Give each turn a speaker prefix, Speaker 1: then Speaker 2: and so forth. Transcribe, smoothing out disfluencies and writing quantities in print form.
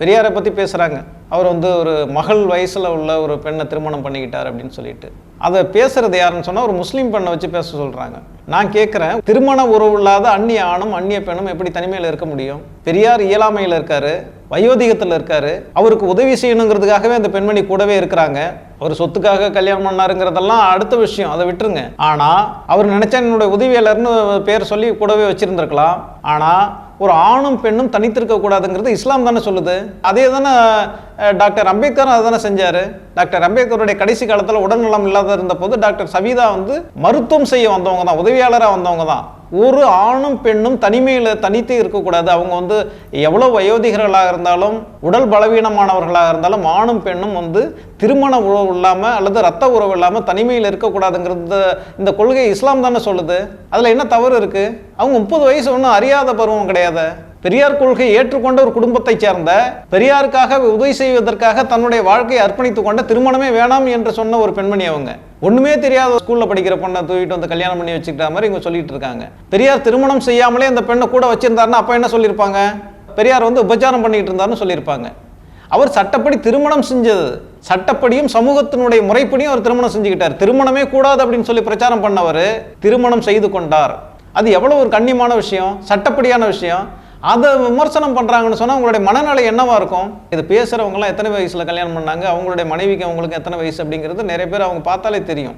Speaker 1: பெரியாரை பற்றி பேசுகிறாங்க. அவர் வந்து ஒரு மகள் வயசில் உள்ள ஒரு பெண்ணை திருமணம் பண்ணிக்கிட்டார் அப்படின்னு சொல்லிட்டு அதை பேசுறது யாருன்னு சொன்னால் ஒரு முஸ்லீம் பெண்ணை வச்சு பேச சொல்கிறாங்க. நான் கேட்குறேன், திருமண உறவு இல்லாத அந்நிய ஆணும் அந்நிய பெண்ணும் எப்படி தனிமையில் இருக்க முடியும்? பெரியார் இயலாமையில் இருக்காரு, வயோதிகத்தில் இருக்காரு, அவருக்கு உதவி செய்யணுங்கிறதுக்காகவே அந்த பெண்மணி கூடவே இருக்கிறாங்க. அவர் சொத்துக்காக கல்யாணம் பண்ணாருங்கிறதெல்லாம் அடுத்த விஷயம், அதை விட்டுருங்க. ஆனால் அவர் நினைச்சா என்னுடைய உதவியாளர்னு பேர் சொல்லி கூடவே வச்சிருந்திருக்கலாம். ஆனால் ஒரு ஆணும் பெண்ணும் தனித்திருக்க கூடாதுங்கிறது இஸ்லாம் தானே சொல்லுது. அதே தானே டாக்டர் அம்பேத்கரும் அதை தானே செஞ்சார். டாக்டர் அம்பேத்கருடைய கடைசி காலத்தில் உடல்நலம் இல்லாத இருந்த போது டாக்டர் சவிதா வந்து மருத்துவம் செய்ய வந்தவங்க தான், உதவியாளராக வந்தவங்க தான். ஒரு ஆணும் பெண்ணும் தனிமையில் தனித்தே இருக்கக்கூடாது. அவங்க வந்து எவ்வளோ வயோதிகர்களாக இருந்தாலும் உடல் பலவீனமானவர்களாக இருந்தாலும் ஆணும் பெண்ணும் வந்து திருமண உறவு இல்லாமல் அல்லது ரத்த உறவு இல்லாமல் தனிமையில் இருக்கக்கூடாதுங்கிறது இந்த கொள்கை இஸ்லாம் தானே சொல்லுது. அதில் என்ன தவறு இருக்குது? அவங்க 30 வயசு ஒன்றும் அறியாத பருவம் கிடையாது. பெரியார் கொள்கையை ஏற்றுக்கொண்ட ஒரு குடும்பத்தை சேர்ந்த, பெரியாருக்காக உதவி செய்வதற்காக தன்னுடைய வாழ்க்கையை அர்ப்பணித்துக் கொண்ட, திருமணமே வேணாம் என்று சொன்ன ஒரு பெண்மணி. அவங்க ஒண்ணுமே தெரியாத ஸ்கூல்ல படிக்கிற பொண்ணை தூக்கிட்டு வந்து கல்யாணம் பண்ணி வச்சுக்கிட்ட மாதிரி இவங்க சொல்லிட்டு இருக்காங்க. பெரியார் திருமணம் செய்யாமலே அந்த பெண்ணை கூட வச்சிருந்தாருன்னா அப்ப என்ன சொல்லியிருப்பாங்க? பெரியார் வந்து உபச்சாரம் பண்ணிட்டு இருந்தாருன்னு சொல்லியிருப்பாங்க. அவர் சட்டப்படி திருமணம் செஞ்சது, சட்டப்படியும் சமூகத்தினுடைய முறைப்படியும் அவர் திருமணம் செஞ்சுக்கிட்டார். திருமணமே கூடாது அப்படின்னு சொல்லி பிரச்சாரம் பண்ணவர் திருமணம் செய்து கொண்டார். அது எவ்வளவு ஒரு கண்ணியமான விஷயம், சட்டப்படியான விஷயம். அதை விமர்சனம் பண்ணுறாங்கன்னு சொன்னால் அவங்களுடைய மனநிலை என்னவா இருக்கும்? இது பேசுகிறவங்களாம் எத்தனை வயசில் கல்யாணம் பண்ணாங்க, அவங்களுடைய மனைவிக்கு அவங்களுக்கு எத்தனை வயசு அப்படிங்கிறது நிறைய பேர் அவங்க பார்த்தாலே தெரியும்.